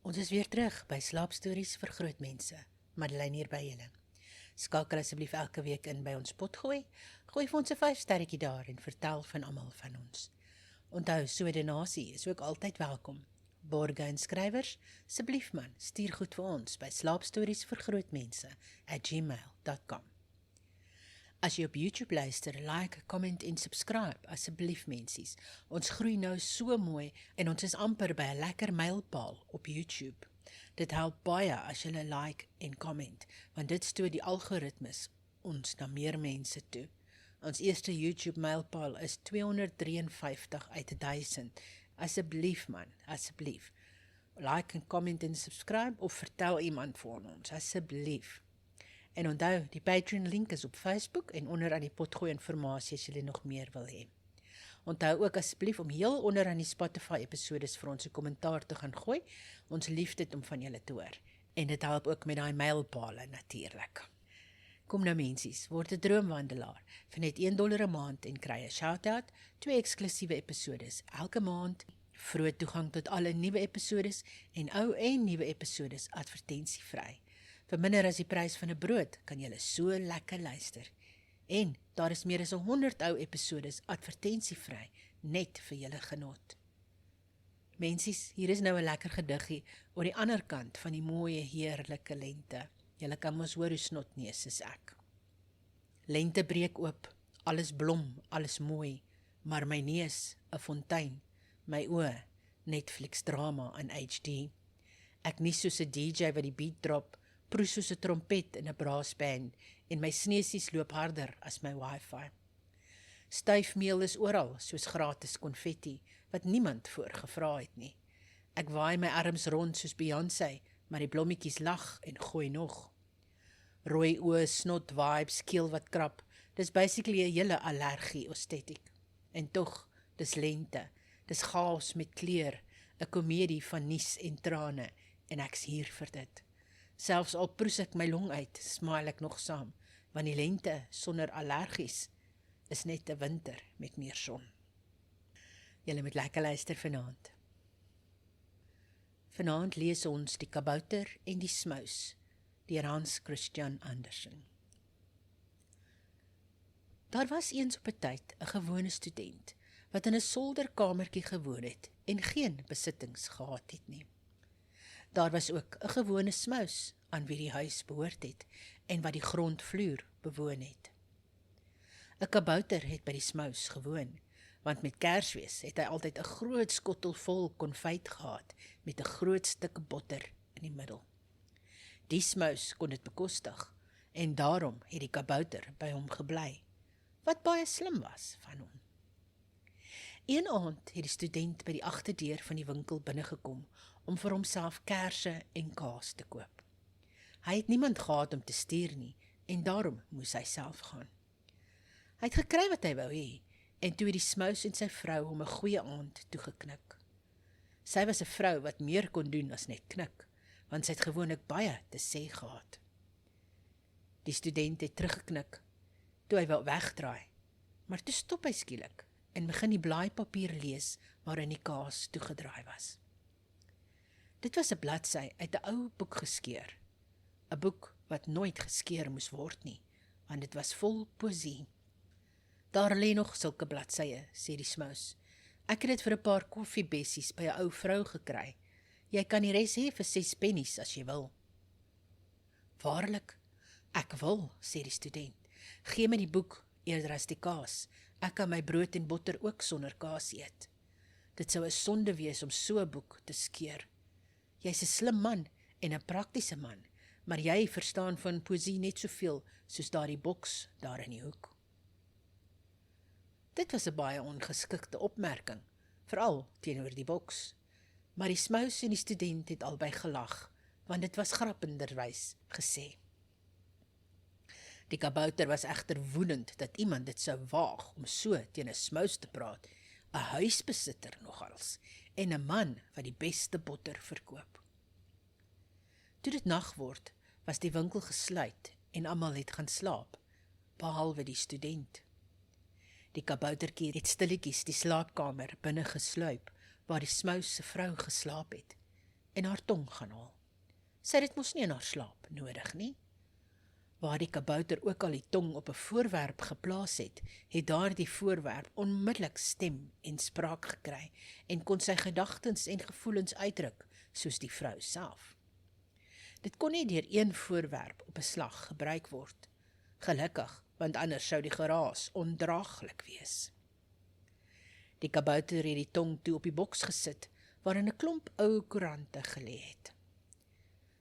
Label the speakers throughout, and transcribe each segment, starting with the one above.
Speaker 1: Ons is weer terug by Slaapstories vir Grootmense. Madeleine hier by julle. Skakel asseblief elke week in by ons potgooi. Gooi vir ons 'n 5-sterretjie daar en vertel van almal van ons. Onthou, so 'n donasie is ook altyd welkom. Borge en skrywers, asseblief man, stuur goed vir ons by slaapstoriesvirgrootmense@gmail.com. As jy op YouTube luister, like, comment en subscribe, asseblief mensies. Ons groei nou so mooi en ons is amper by 'n lekker mylpaal op YouTube. Dit help baie as jy like en comment, want dit stoot die algoritmes ons na meer mense toe. Ons eerste YouTube mylpaal is 253 uit 1000. Asseblief man, asseblief. Like en comment en subscribe of vertel iemand van ons, asseblief. En onthou, die Patreon link is op Facebook en onder aan die potgooi informasie as jy nog meer wil hê. Onthou ook asseblief om heel onder aan die Spotify episodes vir ons 'n kommentaar te gaan gooi. Ons lief dit om van julle te hoor. En dit help ook met daai mylpale natuurlik. Kom nou mensies, word 'n droomwandelaar vir net $1 'n maand en kry 'n shout-out, 2 eksklusiewe episodes elke maand, vroeg toegang tot alle nuwe episodes en ou en nuwe episodes advertensievry. Vir minder as die prys van 'n brood kan jy so lekker luister. En daar is meer as 100 ou episodes advertensievry net vir julle genot. Mensies, hier is nou 'n lekker gediggie oor die ander kant van die mooie heerlike lente. Julle kan mos hoor hoe snotneus is ek. Lente breek oop, alles blom, alles mooi, maar my neus 'n fontein, my oë Netflix drama in HD. Ek nie soos 'n DJ wat die beat drop, proes soos 'n trompet in 'n braasband en my sneusies loop harder as my wifi. Styfmeel is oral soos gratis konfetti wat niemand voor gevra het nie. Ek waai my arms rond soos Beyoncé, maar die blommetjies lag en gooi nog. Rooi oë, snot vibes, keel wat krap. Dis basically 'n hele allergie estetiek. En tog, dis lente. Dis chaos met kleur, 'n komedie van nuus en trane en ek's hier vir dit. Selfs al proes ek my long uit, smile ek nog saam, want die lente sonder allergies is net 'n winter met meer son. Julle moet lekker luister vanaand. Vanaand lees ons Die Kabouter en die Smous, deur Hans Christian Andersen. Daar was eens op 'n tyd 'n gewone student, wat in 'n solderkamertjie gewoon het en geen besittings gehad het nie. Daar was ook 'n gewone smous, aan wie die huis behoort het, en wat die grondvloer bewoon het. 'n Kabouter het by die smous gewoon, want met Kersfees het hy altyd 'n groot skottel vol konfyt gehad, met 'n groot stuk botter in die middel. Die smous kon dit bekostig, en daarom het die kabouter by hom gebly, wat baie slim was van hom. Een aand het die student by die agterdeur van die winkel binnegekom, om vir homself kersse en kaas te koop. Hy het niemand gehad om te stuur nie, en daarom moes hy self gaan. Hy het gekry wat hy wou hê, en toe het die smous en sy vrou hom 'n goeie aand toegeknik. Sy was 'n vrou wat meer kon doen as net knik, want sy het gewoonlik baie te sê gehad. Die student het teruggeknik, toe hy wou wegdraai, maar toe stop hy skielik, en begin die blaaipapier lees waarin die kaas toegedraai was. Dit was 'n bladsy uit 'n ou boek geskeur, 'n boek wat nooit geskeur moes word nie, want dit was vol poesie. Daar lê nog sulke bladsye, sê die smous. Ek het dit vir 'n paar koffiebessies by 'n ou vrou gekry. Jy kan die res hê vir 6 pennies as jy wil. Waarlik, ek wil, sê die student. Gee my die boek eerder as die kaas. Ek kan my brood en botter ook sonder kaas eet. Dit sou 'n sonde wees om so 'n boek te skeur. Jy's 'n slim man en 'n praktiese man, maar jy verstaan van poesie net soveel soos daardie boks daar in die hoek. Dit was 'n baie ongeskikte opmerking, veral teenoor die boks. Maar die smous en die student het albei gelag, want dit was grappenderwys gesê. Die kabouter was egter woedend dat iemand dit sou waag om so teen 'n smous te praat, 'n huisbesitter nogals, en 'n man wat die beste botter verkoop. Toe dit nag word, was die winkel gesluit en almal het gaan slaap, behalwe die student. Die kaboutertjie het stilletjies die slaapkamer binne gesluip, waar die smous se vrou geslaap het, en haar tong gaan haal. Sy het dit mos nie in haar slaap nodig nie. Waar die kabouter ook al die tong op 'n voorwerp geplaas het, het daardie voorwerp onmiddellik stem en spraak gekry en kon sy gedagtens en gevoelens uitdruk, soos die vrou self. Dit kon nie deur een voorwerp op 'n slag gebruik word. Gelukkig, want anders sou die geraas ondraaglik wees. Die kabouter het die tong toe op die boks gesit, waarin 'n klomp ou koerante gelê het.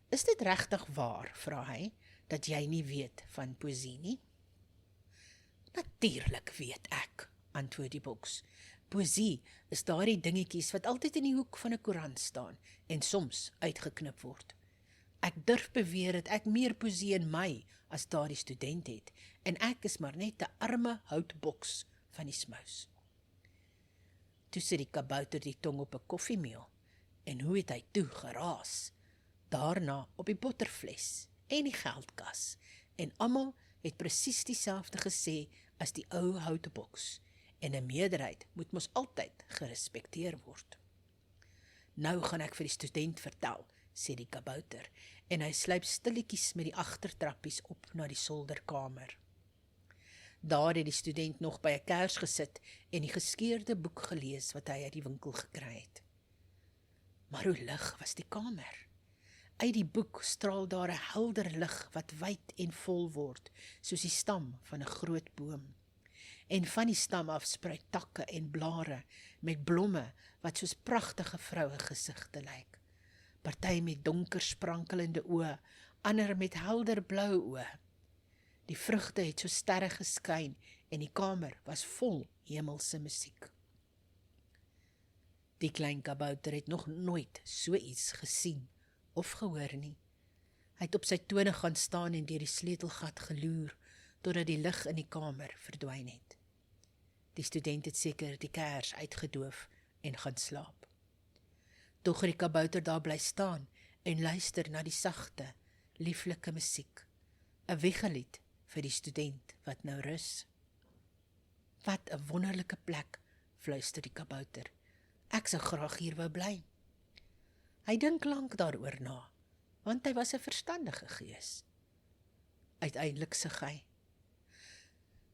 Speaker 1: Is dit regtig waar, vra hy, dat jy nie weet van poesie nie? Natuurlik weet ek, antwoord die boks. Poesie is daardie dingetjies wat altyd in die hoek van 'n koerant staan en soms uitgeknip word. Ek durf beweer dat ek meer poesie in my as daardie student het, en ek is maar net 'n arme houtboks van die smous. Toe sit die kabouter die tong op 'n koffiemeel, en hoe het hy toe geraas? Daarna op die botterfles en die geldkas, en almal het presies dieselfde gesê as die ou houteboks, en 'n meerderheid moet mos altyd gerespekteer word. Nou gaan ek vir die student vertel, sê die kabouter, en hy sluip stilletjies met die agtertrappies op na die solderkamer. Daar het die student nog by 'n kers gesit en die geskeurde boek gelees wat hy uit die winkel gekry het. Maar hoe lig was die kamer? Uit die boek straal daar 'n helder lig wat wyd en vol word, soos die stam van 'n groot boom. En van die stam af spruit takke en blare met blomme wat soos pragtige vroue gesigte lyk. Party met donker sprankelende oë, ander met helder blou oë. Die vrugte het so sterre geskyn en die kamer was vol hemelse musiek. Die klein kabouter het nog nooit so iets gesien of gehoor nie. Hy het op sy tone gaan staan en deur die sleutelgat geloer, totdat die lig in die kamer verdwyn het. Die student het seker die kers uitgedoof en gaan slaap. Tog het die kabouter daar bly staan en luister na die sagte, lieflike musiek, 'n wiegelied vir die student wat nou rus. Wat 'n wonderlike plek, fluister die kabouter. Ek sou graag hier wou bly. Hy dink lank daaroor na, want hy was 'n verstandige gees. Uiteindelik sug hy.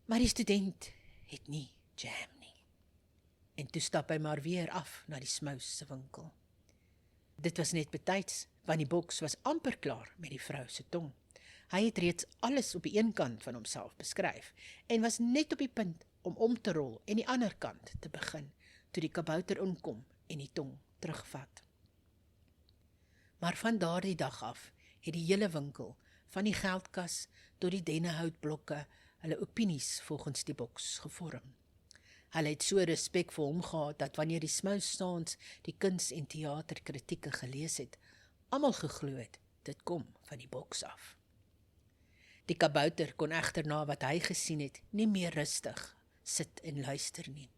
Speaker 1: Maar die student het nie jam nie. En toe stap hy maar weer af na die smous se winkel. Dit was net betyds, want die boks was amper klaar met die vrou se tong. Hy het reeds alles op die een kant van homself beskryf en was net op die punt om te rol en die ander kant te begin, toe die kabouter inkom en die tong terugvat. Maar van daardie dag af het die hele winkel, van die geldkas tot die dennehoutblokke, hulle opinies volgens die boks gevorm. Hulle het so respek vir hom gehad dat wanneer die smousstaans die kuns- en theaterkritieke gelees het, almal geglo het, dit kom van die boks af. Die kabouter kon egter na wat hy gesien het, nie meer rustig sit en luister nie.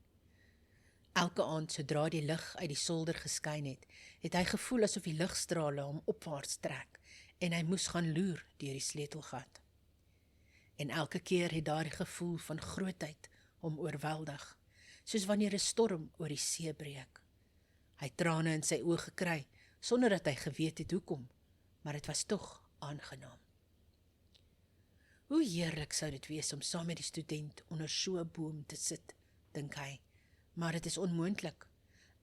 Speaker 1: Elke aand sodra die lig uit die solder geskyn het, het hy gevoel asof die ligstrale hom opwaarts trek en hy moes gaan loer deur die sleutelgat. En elke keer het daardie gevoel van grootheid hom oorweldig, soos wanneer 'n storm oor die see breek. Hy het trane in sy oë gekry, sonder dat hy geweet het hoekom, maar dit was tog aangenaam. Hoe heerlik sou dit wees om saam met die student onder so 'n boom te sit, dink hy, maar dit is onmoontlik.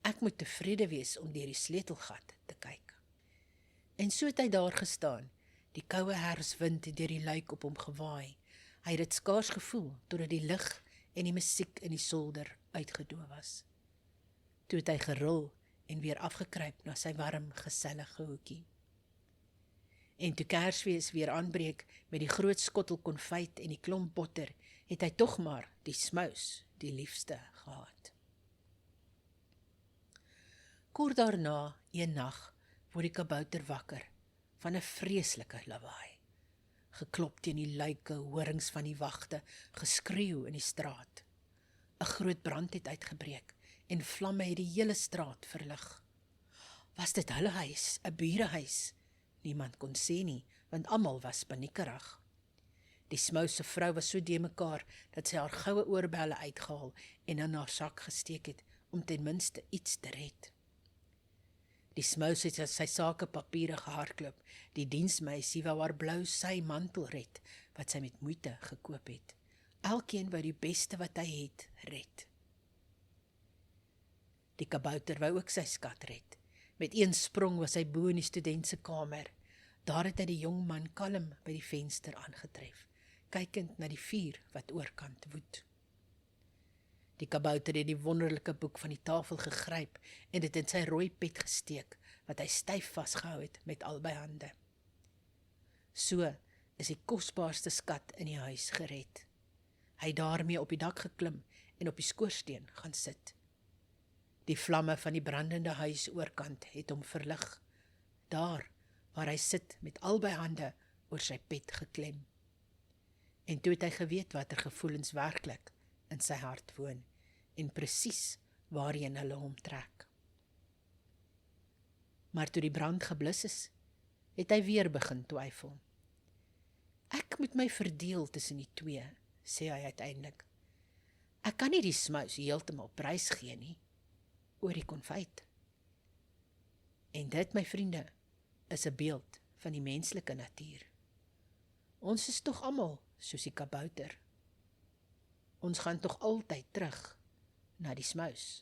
Speaker 1: Ek moet tevrede wees om deur die sleutelgat te kyk. En so het hy daar gestaan, die koue herfswind het deur die luik op hom gewaai. Hy het dit skaars gevoel, totdat die lig en die musiek in die solder uitgedoof was. Toe het hy gerol en weer afgekruip na sy warm, gesellige hoekie. En toe Kersfees weer aanbreek met die groot skottel konfyt en die klomp botter, het hy tog maar die smous, die liefste, gehad. Kort daarna, een nag, word die kabouter wakker van 'n vreeslike lawaai. Geklop teen die luike, horings van die wagte, geskreeu in die straat. 'n Groot brand het uitgebreek en vlamme het die hele straat verlig. Was dit hulle huis, 'n burehuis? Niemand kon sê nie, want almal was paniekerig. Die smous se vrou was so de mekaar dat sy haar goue oorbelle uitgehaal en in haar sak gesteek het om ten minste iets te red. Die smous het sy sakepapiere gehardloop. Die diensmeisie wou haar blou sy mantel red, wat sy met moeite gekoop het. Elkeen wou die beste wat hy het, red. Die kabouter wou ook sy skat red. Met een sprong was hy bo in die student se kamer. Daar het hy die jong man kalm by die venster aangetref, kykend na die vuur wat oorkant woed. Die kabouter het die wonderlike boek van die tafel gegryp en dit in sy rooi pet gesteek, wat hy styf vasgehou het met albei hande. So is die kosbaarste skat in die huis gered. Hy het daarmee op die dak geklim en op die skoorsteen gaan sit. Die vlamme van die brandende huis oorkant het hom verlig, daar waar hy sit met albei hande oor sy pet geklem. En toe het hy geweet watter gevoelens werklik in sy hart woon en presies waarheen hulle hom trek. Maar toe die brand geblus is, het hy weer begin twyfel. Ek moet my verdeel tussen die twee, sê hy uiteindelik. Ek kan nie die smous heeltemal prys gee nie, oor die konfyt. En dit, my vriende, is 'n beeld van die menslike natuur. Ons is tog almal soos die kabouter. Ons gaan tog altyd terug na die smous,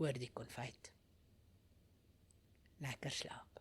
Speaker 1: oor die konfyt. Lekker slaap.